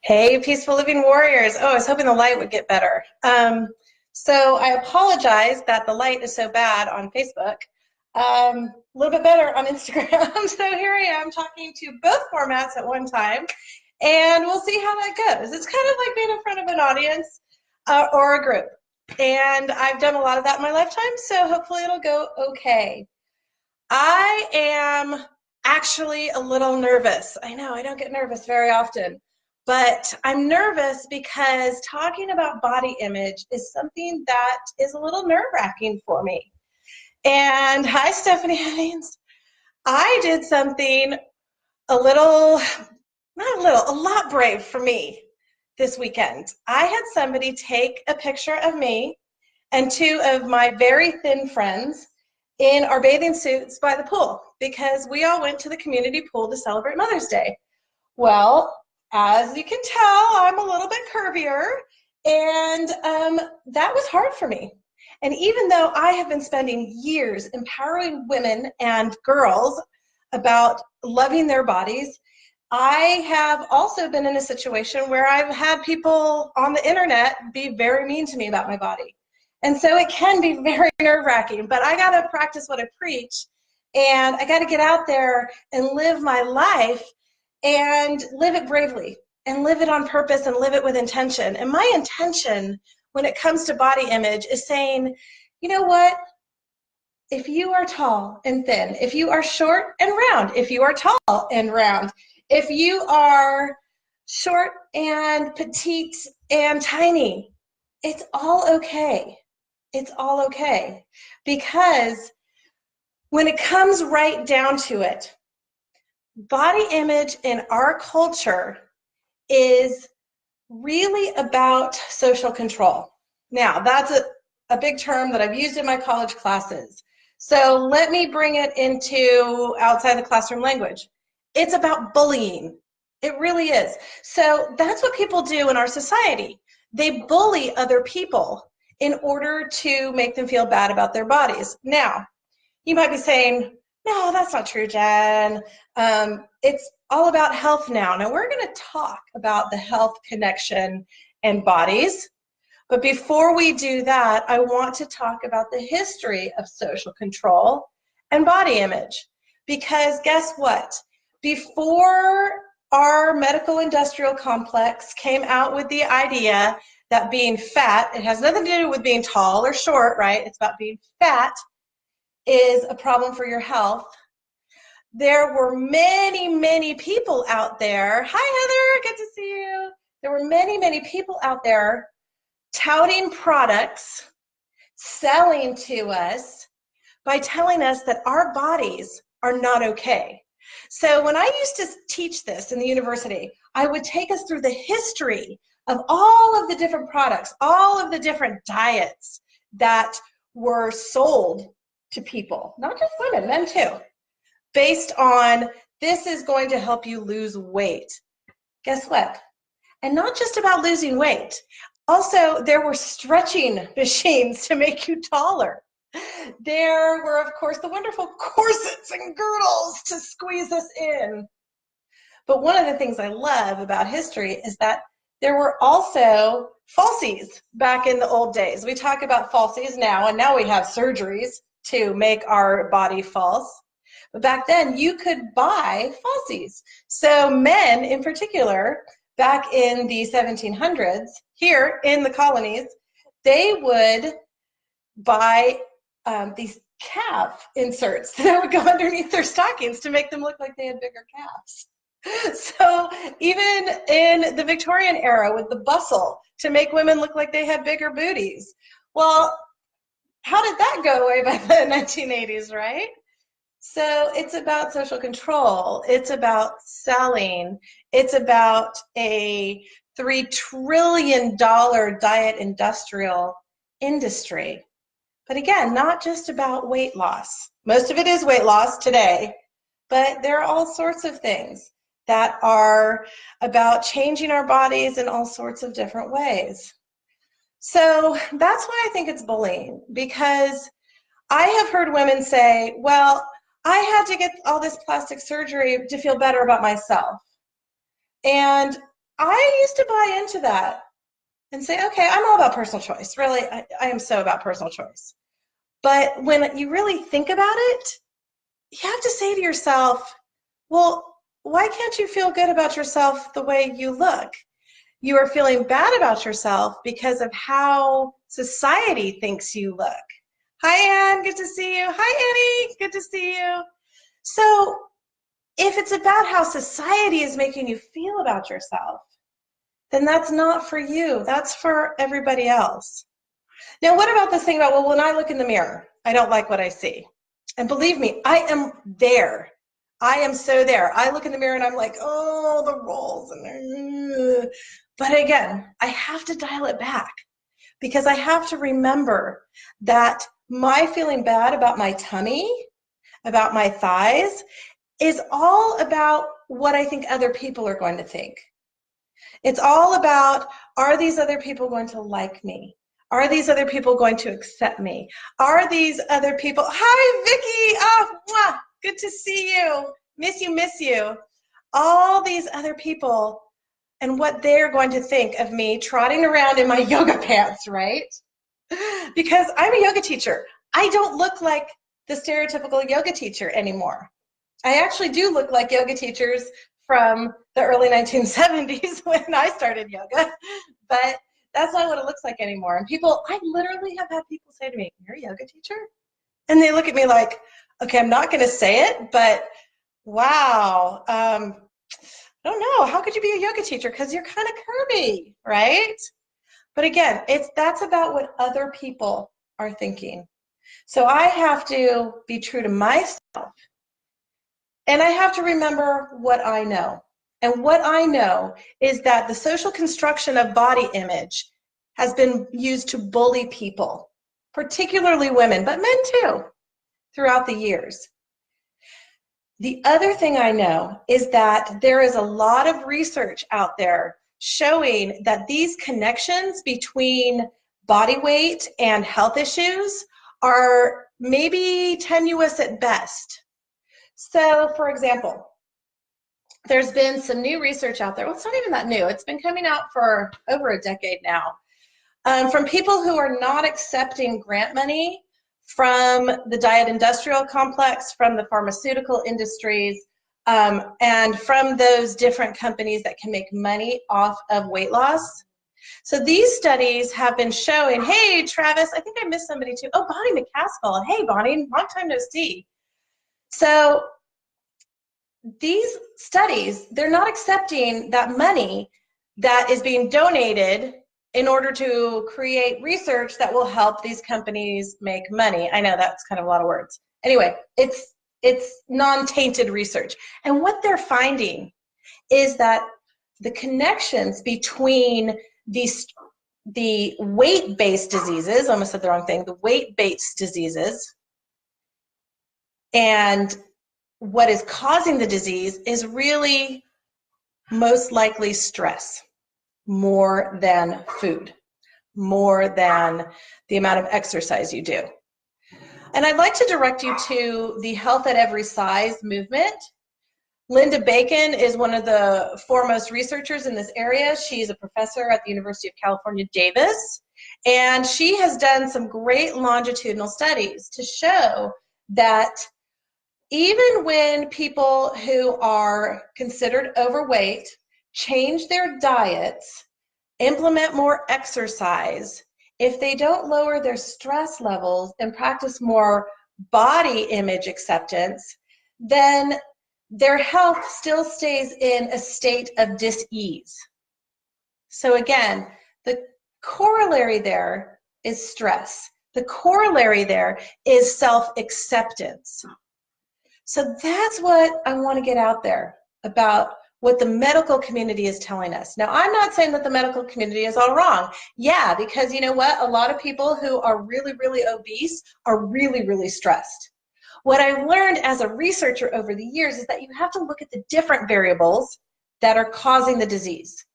Hey, Peaceful Living Warriors. Oh, I was hoping the light would get better. So I apologize that the light is so bad on Facebook. A little bit better on Instagram. So here I am talking to both formats at one time, and we'll see how that goes. It's kind of like being in front of an audience or a group. And I've done a lot of that in my lifetime, so hopefully it'll go okay. I am actually a little nervous. I know I don't get nervous very often, but I'm nervous because talking about body image is something that is a little nerve-wracking for me. And hi, Stephanie Hennings. I did something a little, not a little, a lot brave for me this weekend. I had somebody take a picture of me and two of my very thin friends in our bathing suits by the pool because we all went to the community pool to celebrate Mother's Day. Well, as you can tell, I'm a little bit curvier, and that was hard for me. And even though I have been spending years empowering women and girls about loving their bodies, I have also been in a situation where I've had people on the internet be very mean to me about my body. And so it can be very nerve-wracking, but I got to practice what I preach, and I got to get out there and live my life and live it bravely and live it on purpose and live it with intention. And my intention when it comes to body image is saying, you know what? If you are tall and thin, if you are short and round, if you are tall and round, if you are short and petite and tiny, it's all okay. It's all okay. Because when it comes right down to it, body image in our culture is really about social control. Now, that's a big term that I've used in my college classes. So let me bring it into outside the classroom language. It's about bullying. It really is. So that's what people do in our society. They bully other people in order to make them feel bad about their bodies. Now, you might be saying, no, that's not true, Jen. It's all about health now. Now, we're going to talk about the health connection and bodies. But before we do that, I want to talk about the history of social control and body image. Because guess what? Before our medical industrial complex came out with the idea that being fat, it has nothing to do with being tall or short, right? It's about being fat is a problem for your health. There were many, many people out there. Hi, Heather, good to see you. There were many, many people out there touting products, selling to us by telling us that our bodies are not okay. So when I used to teach this in the university, I would take us through the history of all of the different products, all of the different diets that were sold to people, not just women, men too, based on this is going to help you lose weight. Guess what? And not just about losing weight. Also, there were stretching machines to make you taller. There were, of course, the wonderful corsets and girdles to squeeze us in. But one of the things I love about history is that there were also falsies back in the old days. We talk about falsies now, and now we have surgeries to make our body false. But back then, you could buy falsies. So men in particular, back in the 1700s, here in the colonies, they would buy these calf inserts that would go underneath their stockings to make them look like they had bigger calves. So even in the Victorian era with the bustle to make women look like they had bigger booties. Well, how did that go away by the 1980s, right? So it's about social control. It's about selling. It's about a $3 trillion diet industrial industry. But again, not just about weight loss. Most of it is weight loss today, but there are all sorts of things that are about changing our bodies in all sorts of different ways. So that's why I think it's bullying, because I have heard women say, well, I had to get all this plastic surgery to feel better about myself. And I used to buy into that and say, okay, I'm all about personal choice. Really, I am so about personal choice. But when you really think about it, you have to say to yourself, well, why can't you feel good about yourself the way you look? You are feeling bad about yourself because of how society thinks you look. Hi, Anne. Good to see you. Hi, Annie. Good to see you. So if it's about how society is making you feel about yourself, then that's not for you. That's for everybody else. Now, what about this thing about, well, when I look in the mirror, I don't like what I see. And believe me, I am there. I am so there. I look in the mirror and I'm like, oh, the rolls. But again, I have to dial it back because I have to remember that my feeling bad about my tummy, about my thighs, is all about what I think other people are going to think. It's all about, are these other people going to like me? Are these other people going to accept me? Are these other people, hi Vicki, oh, mwah, good to see you. Miss you, miss you. All these other people and what they're going to think of me trotting around in my yoga pants, right? Because I'm a yoga teacher. I don't look like the stereotypical yoga teacher anymore. I actually do look like yoga teachers from the early 1970s when I started yoga, but that's not what it looks like anymore. And people, I literally have had people say to me, you're a yoga teacher? And they look at me like, okay, I'm not gonna say it, but wow, I don't know, how could you be a yoga teacher? Because you're kind of curvy, right? But again, that's about what other people are thinking. So I have to be true to myself. And I have to remember what I know. And what I know is that the social construction of body image has been used to bully people, particularly women, but men too, throughout the years. The other thing I know is that there is a lot of research out there showing that these connections between body weight and health issues are maybe tenuous at best. So, for example, there's been some new research out there. Well, it's not even that new. It's been coming out for over a decade now, from people who are not accepting grant money from the diet industrial complex, from the pharmaceutical industries, and from those different companies that can make money off of weight loss. So these studies have been showing, hey, Travis, I think I missed somebody too. Oh, Bonnie McCaskill. Hey, Bonnie, long time no see. So these studies, they're not accepting that money that is being donated in order to create research that will help these companies make money. I know that's kind of a lot of words. Anyway, it's non-tainted research. And what they're finding is that the connections between the weight-based diseases, I almost said the wrong thing, the weight-based diseases and what is causing the disease is really most likely stress, more than food, more than the amount of exercise you do. And I'd like to direct you to the Health at Every Size movement. Linda Bacon is one of the foremost researchers in this area. She's a professor at the University of California, Davis, and she has done some great longitudinal studies to show that even when people who are considered overweight change their diets, implement more exercise, if they don't lower their stress levels and practice more body image acceptance, then their health still stays in a state of dis-ease. So again, the corollary there is stress. The corollary there is self-acceptance. So that's what I want to get out there about what the medical community is telling us. Now, I'm not saying that the medical community is all wrong. Yeah, because you know what? A lot of people who are really, really obese are really, really stressed. What I've learned as a researcher over the years is that you have to look at the different variables that are causing the disease.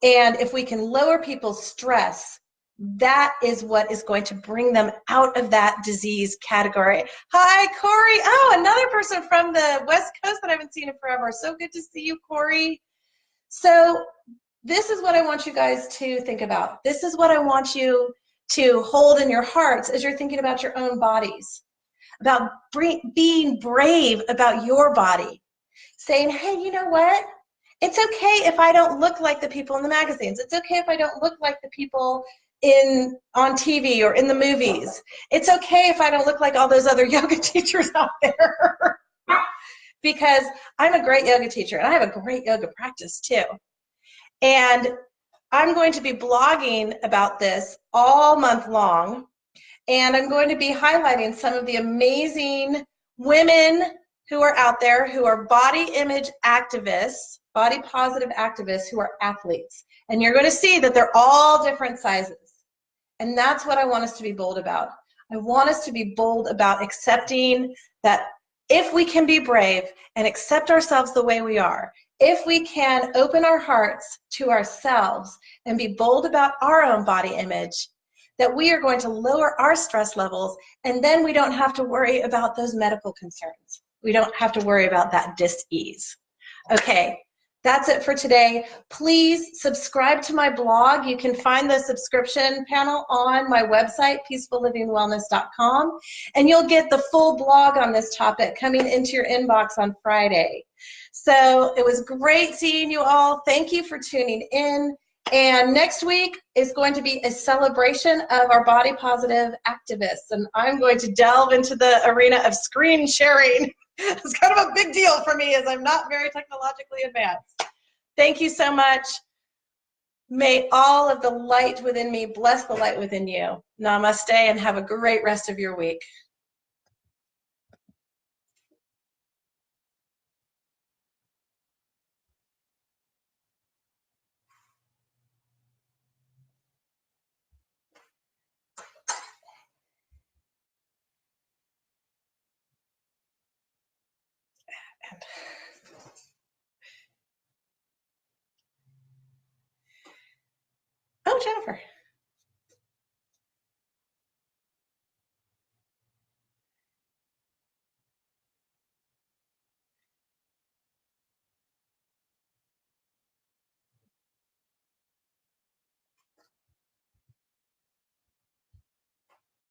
And if we can lower people's stress, that is what is going to bring them out of that disease category. Hi, Corey. Oh, another person from the West Coast that I haven't seen in forever. So good to see you, Corey. So this is what I want you guys to think about. This is what I want you to hold in your hearts as you're thinking about your own bodies, about being brave about your body, saying, hey, you know what? It's okay if I don't look like the people in the magazines. It's okay if I don't look like the people on TV or in the movies. It's okay if I don't look like all those other yoga teachers out there. Because I'm a great yoga teacher and I have a great yoga practice too. And I'm going to be blogging about this all month long. And I'm going to be highlighting some of the amazing women who are out there who are body image activists, body positive activists who are athletes. And you're going to see that they're all different sizes. And that's what I want us to be bold about. I want us to be bold about accepting that if we can be brave and accept ourselves the way we are, if we can open our hearts to ourselves and be bold about our own body image, that we are going to lower our stress levels, and then we don't have to worry about those medical concerns. We don't have to worry about that dis-ease. Okay, that's it for today. Please subscribe to my blog. You can find the subscription panel on my website, peacefullivingwellness.com, and you'll get the full blog on this topic coming into your inbox on Friday. So it was great seeing you all. Thank you for tuning in. And next week is going to be a celebration of our body positive activists. And I'm going to delve into the arena of screen sharing. It's kind of a big deal for me as I'm not very technologically advanced. Thank you so much. May all of the light within me bless the light within you. Namaste and have a great rest of your week. Oh, Jennifer.